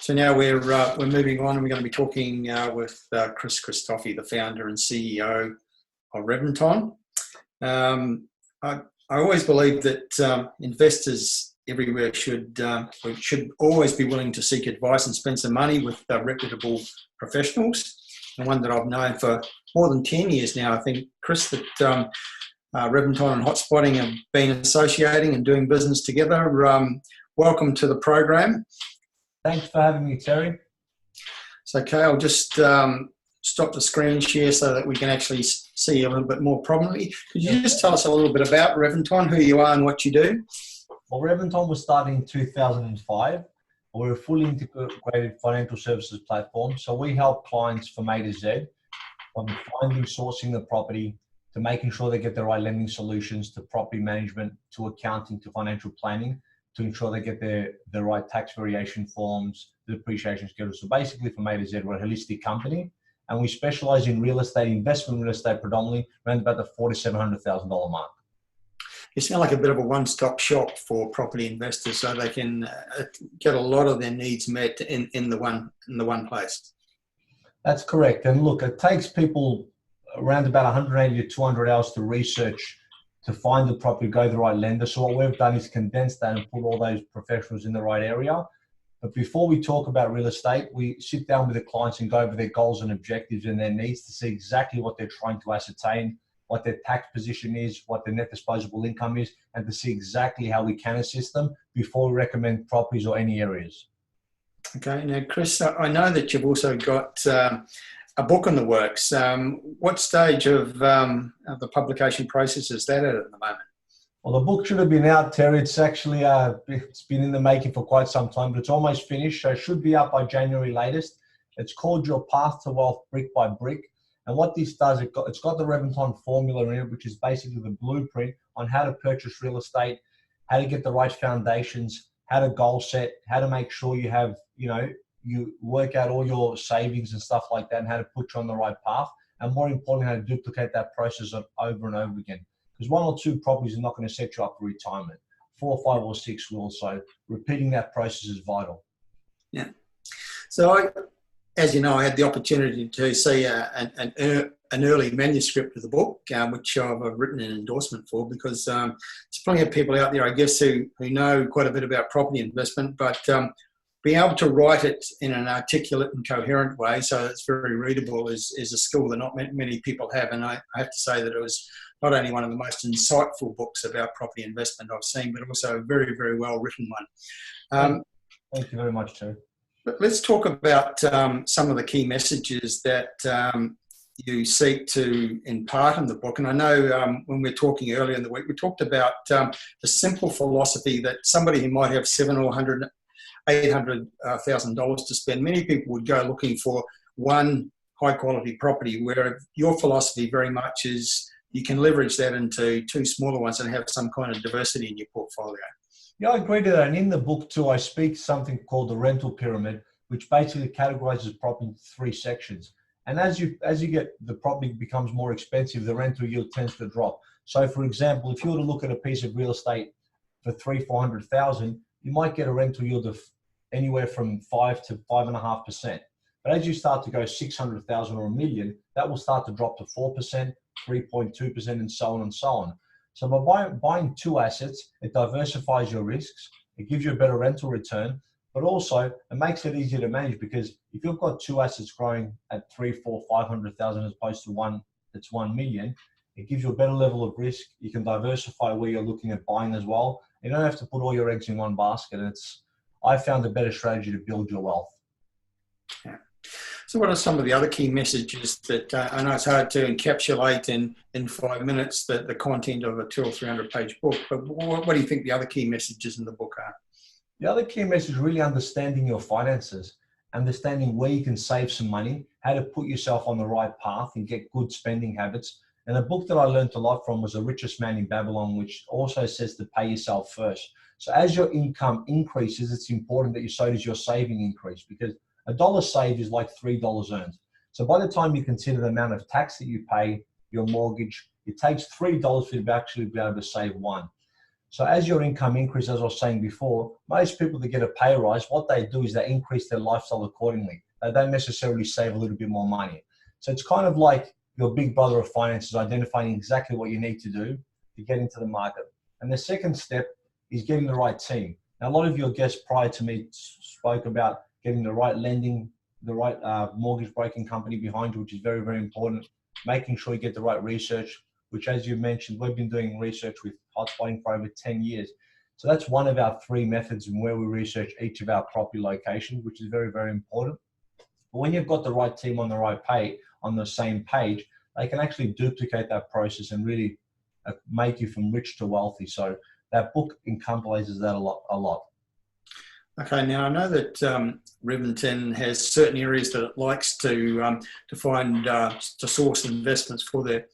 So now we're moving on, and we're going to be talking with Chris Christofi, the founder and CEO of Reventon. I always believe that investors everywhere should always be willing to seek advice and spend some money with reputable professionals. And one that I've known for more than 10 years now, I think, Chris, that Reventon and Hotspotting have been associating and doing business together. Welcome to the program. Thanks for having me, Terry. So, okay, I'll just stop the screen share so that we can actually see a little bit more prominently. Could you just tell us a little bit about Reventon, who you are and what you do? Well, Reventon was started in 2005. We're a fully integrated financial services platform. So we help clients from A to Z, from finding, sourcing the property, to making sure they get the right lending solutions, to property management, to accounting, to financial planning, to ensure they get the right tax variation forms, the depreciation schedule. So basically from A to Z, we're a holistic company, and we specialize in real estate, investment real estate predominantly, around about the $4,700,000 mark. You sound like a bit of a one-stop shop for property investors, so they can get a lot of their needs met in the one place. That's correct. And look, it takes people around about 180 to 200 hours to research, to find the property, go to the right lender. So what we've done is condense that and put all those professionals in the right area. But before we talk about real estate, we sit down with the clients and go over their goals and objectives and their needs to see exactly what they're trying to ascertain, what their tax position is, what their net disposable income is, and to see exactly how we can assist them before we recommend properties or any areas. Okay. Now, Chris, I know that you've also got a book in the works. What stage of the publication process is that at the moment? Well, the book should have been out, Terry. It's actually it's been in the making for quite some time, but it's almost finished. So it should be out by January latest. It's called Your Path to Wealth Brick by Brick. And what this does, it's got the Reventon formula in it, which is basically the blueprint on how to purchase real estate, how to get the right foundations, how to goal set, how to make sure you have, you work out all your savings and stuff like that, and how to put you on the right path. And more importantly, how to duplicate that process over and over again. Because one or two properties are not going to set you up for retirement. 4, 5, or 6 will. So repeating that process is vital. Yeah. So as you know, I had the opportunity to see an early manuscript of the book, which I've written an endorsement for, because there's plenty of people out there, I guess, who know quite a bit about property investment, but being able to write it in an articulate and coherent way so it's very readable is a skill that not many people have. And I have to say that it was not only one of the most insightful books about property investment I've seen, but also a very, very well written one. Thank you very much, Terry. But let's talk about some of the key messages that you seek to impart in the book. And I know when we were talking earlier in the week, we talked about the simple philosophy that somebody who might have $700,000 or $800,000 to spend, many people would go looking for one high-quality property, where your philosophy very much is you can leverage that into 2 smaller ones and have some kind of diversity in your portfolio. Yeah, I agree to that. And in the book too, I speak something called the rental pyramid, which basically categorizes property into 3 sections. And as you get, the property becomes more expensive, the rental yield tends to drop. So for example, if you were to look at a piece of real estate for $300,000-$400,000, you might get a rental yield of anywhere from 5 to 5.5%. But as you start to go $600,000 or $1 million, that will start to drop to 4%, 3.2%, and so on and so on. So by buying 2 assets, it diversifies your risks. It gives you a better rental return, but also it makes it easier to manage, because if you've got 2 assets growing at 3, 4, 500,000 as opposed to one that's 1 million, it gives you a better level of risk. You can diversify where you're looking at buying as well. You don't have to put all your eggs in one basket. I found a better strategy to build your wealth. Yeah. So what are some of the other key messages that I know it's hard to encapsulate in 5 minutes, the content of a 200 or 300 page book, but what do you think the other key messages in the book are? The other key message is really understanding your finances, understanding where you can save some money, how to put yourself on the right path and get good spending habits. And a book that I learned a lot from was The Richest Man in Babylon, which also says to pay yourself first. So as your income increases, it's important that so does your saving increase, because $1 saved is like $3 earned. So by the time you consider the amount of tax that you pay, your mortgage, it takes $3 for you to actually be able to save 1. So as your income increases, as I was saying before, most people that get a pay rise, what they do is they increase their lifestyle accordingly. They don't necessarily save a little bit more money. So it's kind of like your big brother of finances identifying exactly what you need to do to get into the market. And the second step is getting the right team. Now, a lot of your guests prior to me spoke about getting the right lending, the right mortgage broking company behind you, which is very, very important. Making sure you get the right research, which, as you mentioned, we've been doing research with Hotspotting for over 10 years. So that's one of our 3 methods in where we research each of our property locations, which is very, very important. But when you've got the right team on the right page, on the same page, they can actually duplicate that process and really make you from rich to wealthy. So that book encompasses that a lot. Okay, now I know that Reventon has certain areas that it likes to find to source investments for their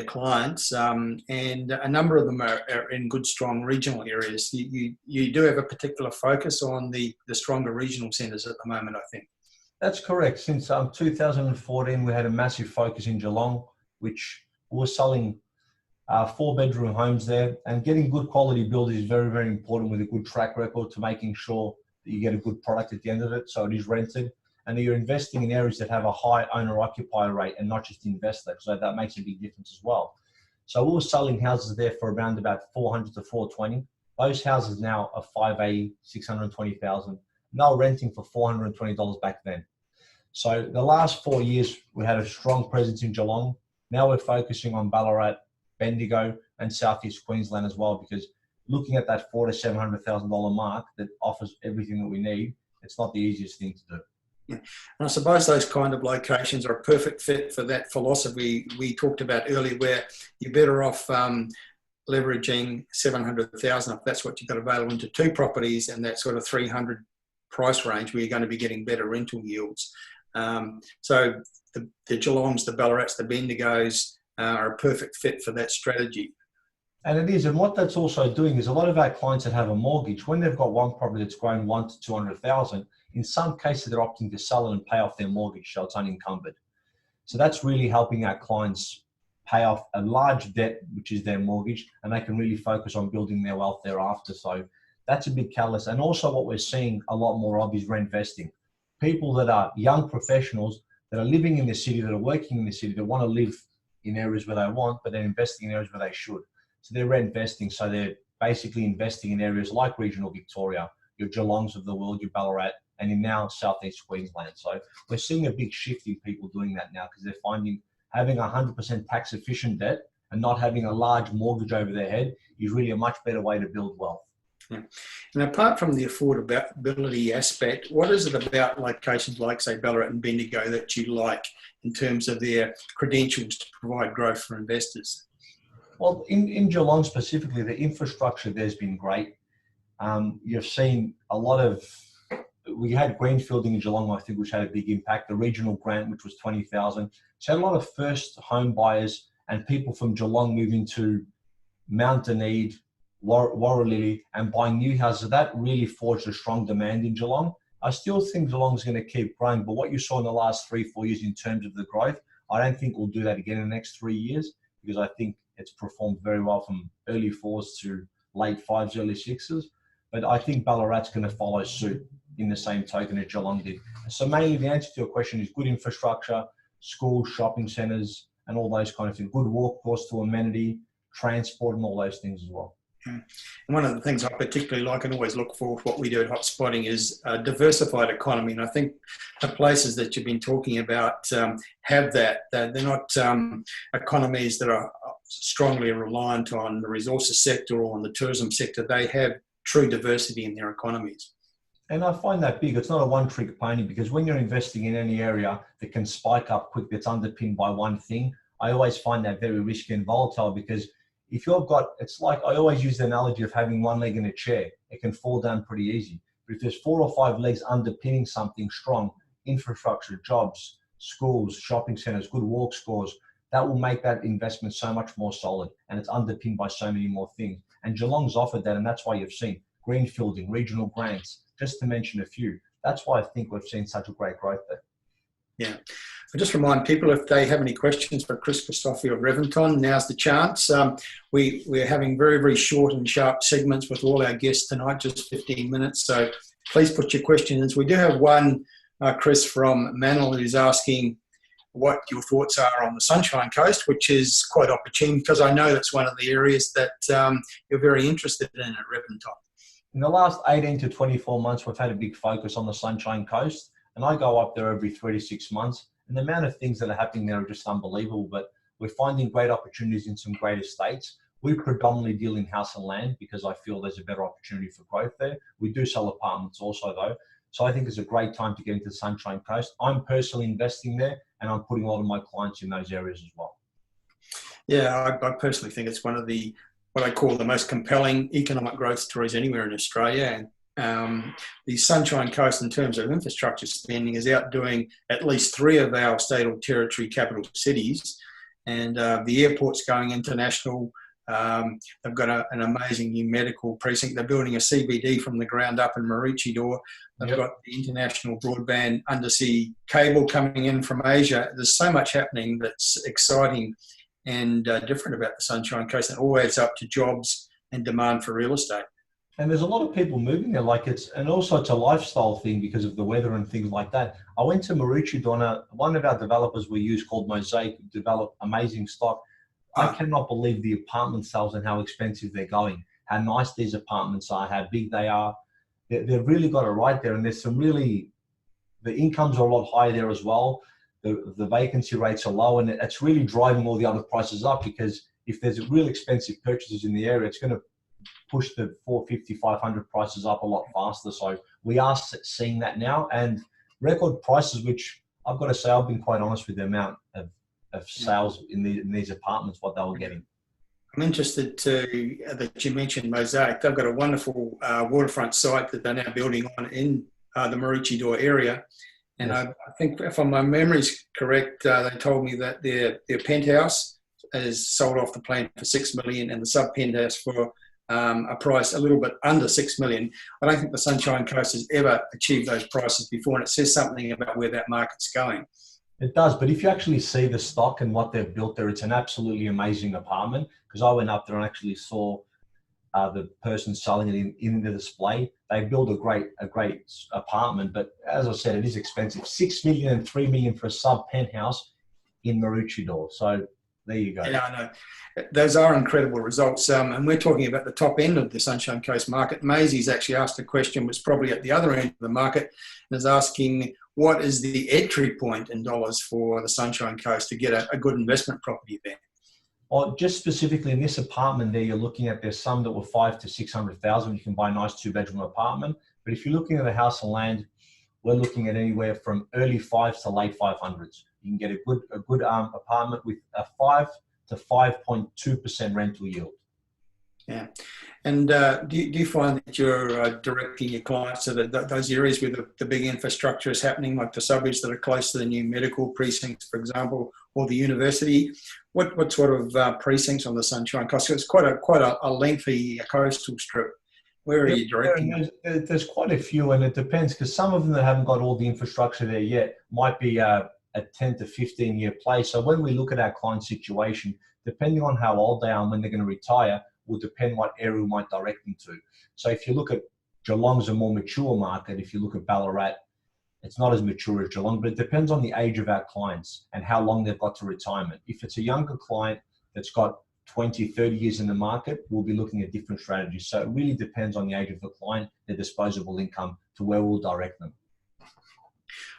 clients, and a number of them are in good, strong regional areas. You do have a particular focus on the stronger regional centres at the moment, I think. That's correct. Since 2014, we had a massive focus in Geelong, which was selling 4-bedroom homes there, and getting good quality builders is very, very important with a good track record to making sure that you get a good product at the end of it, so it is rented, and that you're investing in areas that have a high owner-occupier rate and not just investor, so that makes a big difference as well. So we were selling houses there for around about 400 to 420. Those houses now are 580, 620,000. Now renting for $420 back then. So the last 4 years, we had a strong presence in Geelong. Now we're focusing on Ballarat, Bendigo, and Southeast Queensland as well, because looking at that $400,000 to $700,000 mark that offers everything that we need, it's not the easiest thing to do. Yeah. And I suppose those kind of locations are a perfect fit for that philosophy we talked about earlier, where you're better off leveraging $700,000 if that's what you've got available into 2 properties, and that sort of 300 price range where you're going to be getting better rental yields. So the Geelongs, the Ballarats, the Bendigos are a perfect fit for that strategy. And it is, and what that's also doing is a lot of our clients that have a mortgage, when they've got one property that's grown 1 to 200,000, in some cases they're opting to sell it and pay off their mortgage, so it's unencumbered. So that's really helping our clients pay off a large debt, which is their mortgage, and they can really focus on building their wealth thereafter. So that's a big catalyst. And also what we're seeing a lot more of is rent vesting. People that are young professionals that are living in the city, that are working in the city, that want to live in areas where they want, but they're investing in areas where they should. So they're rent vesting. So they're basically investing in areas like regional Victoria, your Geelongs of the world, your Ballarat, and in now Southeast Queensland. So we're seeing a big shift in people doing that now, because they're finding having 100% tax efficient debt and not having a large mortgage over their head is really a much better way to build wealth. Yeah. And apart from the affordability aspect, what is it about locations like, say, Ballarat and Bendigo that you like in terms of their credentials to provide growth for investors? Well, in Geelong specifically, the infrastructure there's been great. You've seen a lot of, we had greenfielding in Geelong, I think, which had a big impact. The regional grant, which was 20,000. So had a lot of first home buyers and people from Geelong moving to Mount Dunedin, Warralilly, and buying new houses. That really forged a strong demand in Geelong. I still think Geelong's going to keep growing, but what you saw in the last 3-4 years in terms of the growth, I don't think we'll do that again in the next 3 years, because I think it's performed very well from early 4s to late 5s, early 6s. But I think Ballarat's going to follow suit in the same token as Geelong did. So mainly the answer to your question is good infrastructure, schools, shopping centres, and all those kind of things. Good workforce to amenity, transport, and all those things as well. And one of the things I particularly like and always look for with what we do at Hotspotting is a diversified economy. And I think the places that you've been talking about have that. They're not economies that are strongly reliant on the resources sector or on the tourism sector. They have true diversity in their economies. And I find that big. It's not a one-trick pony, because when you're investing in any area that can spike up quick, that's underpinned by one thing, I always find that very risky and volatile, because if you've got, it's like, I always use the analogy of having one leg in a chair. It can fall down pretty easy. But if there's 4 or 5 legs underpinning something strong, infrastructure, jobs, schools, shopping centers, good walk scores, that will make that investment so much more solid, and it's underpinned by so many more things. And Geelong's offered that, and that's why you've seen greenfielding, regional grants, just to mention a few. That's why I think we've seen such a great growth there. Yeah. I just remind people, if they have any questions for Chris Christofi of Reventon, now's the chance. We're having very, very short and sharp segments with all our guests tonight, just 15 minutes. So please put your questions. We do have one, Chris, from Manil, who's asking what your thoughts are on the Sunshine Coast, which is quite opportune because I know that's one of the areas that you're very interested in at Reventon. In the last 18 to 24 months, we've had a big focus on the Sunshine Coast, and I go up there every 3 to 6 months. And the amount of things that are happening there are just unbelievable, but we're finding great opportunities in some great estates. We predominantly deal in house and land because I feel there's a better opportunity for growth there. We do sell apartments also though. So I think it's a great time to get into the Sunshine Coast. I'm personally investing there and I'm putting a lot of my clients in those areas as well. Yeah, I personally think it's one of the, what I call the most compelling economic growth stories anywhere in Australia. And the Sunshine Coast in terms of infrastructure spending is outdoing at least 3 of our state or territory capital cities. And the airport's going international. They've got an amazing new medical precinct. They're building a CBD from the ground up in Maroochydore. They've got the international broadband undersea cable coming in from Asia. There's so much happening that's exciting and different about the Sunshine Coast, and all adds up to jobs and demand for real estate. And there's a lot of people moving there, and also it's a lifestyle thing because of the weather and things like that. I went to Maroochydore, one of our developers we use called Mosaic developed amazing stock. I cannot believe the apartment sales and how expensive they're going, how nice these apartments are, how big they are. They've really got it right there. And there's some really, the incomes are a lot higher there as well. The vacancy rates are low, and it's really driving all the other prices up because if there's real expensive purchases in the area, it's going to push the 450, 500 prices up a lot faster. So we are seeing that now, and record prices, which I've got to say, I've been quite honest with the amount of sales in these apartments, what they were getting. I'm interested that you mentioned Mosaic. They've got a wonderful waterfront site that they're now building on in the Maroochydore area. And yes. I think if my memory's correct, they told me that their penthouse is sold off the plan for $6 million and the sub-penthouse for a price a little bit under $6 million. I don't think the Sunshine Coast has ever achieved those prices before, and it says something about where that market's going. It does, but if you actually see the stock and what they've built there, it's an absolutely amazing apartment, because I went up there and actually saw the person selling it in the display. They built a great apartment, but as I said, it is expensive. $6 million and $3 million for a sub penthouse in Maroochydore. So there you go. Yeah, I know. Those are incredible results. And we're talking about the top end of the Sunshine Coast market. Maisie's actually asked a question, was probably at the other end of the market, and is asking, what is the entry point in dollars for the Sunshine Coast to get a good investment property there? Well, just specifically in this apartment there, you're looking at, there's some that were $500,000 to $600,000. You can buy a nice 2-bedroom apartment. But if you're looking at a house and land, we're looking at anywhere from early 5s to late 500s. You can get a good apartment with a 5 to 5.2% rental yield. Yeah. And do you find that you're directing your clients to those areas where the big infrastructure is happening, like the suburbs that are close to the new medical precincts, for example, or the university? What sort of precincts on the Sunshine Coast? It's quite a lengthy coastal strip. Where are you directing? There's quite a few, and it depends, because some of them that haven't got all the infrastructure there yet might be a 10 to 15 year play. So when we look at our client situation, depending on how old they are and when they're going to retire, will depend what area we might direct them to. So if you look at Geelong's a more mature market. If you look at Ballarat, it's not as mature as Geelong, but it depends on the age of our clients and how long they've got to retirement. If it's a younger client that's got 20, 30 years in the market, we'll be looking at different strategies. So it really depends on the age of the client, their disposable income, to where we'll direct them.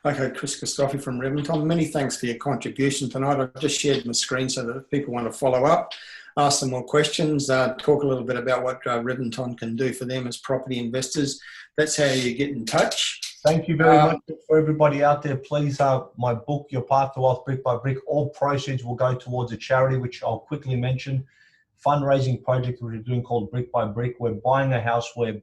Okay, Chris Christofi from Reventon, many thanks for your contribution tonight. I've just shared my screen so that if people want to follow up, ask some more questions, talk a little bit about what Reventon can do for them as property investors. That's how you get in touch. Thank you very much for everybody out there. Please, my book, Your Path to Wealth Brick by Brick, all proceeds will go towards a charity, which I'll quickly mention. Fundraising project we're doing called Brick by Brick. We're buying a house, we're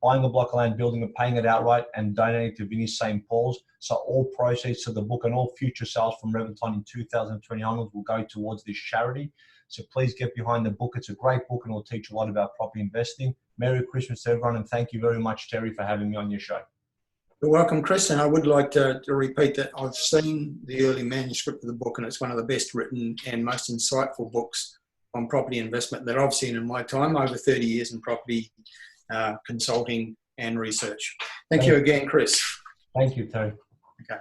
buying a block of land, building and paying it outright, and donating to Vinnie St. Paul's. So all proceeds to the book and all future sales from Reventon in 2020 onwards will go towards this charity. So please get behind the book. It's a great book and it'll teach you a lot about property investing. Merry Christmas to everyone, and thank you very much, Terry, for having me on your show. You're welcome, Chris. And I would like to repeat that I've seen the early manuscript of the book, and it's one of the best written and most insightful books on property investment that I've seen in my time, over 30 years in property consulting and research. Thank you again, Chris. Thank you, Terry. Okay.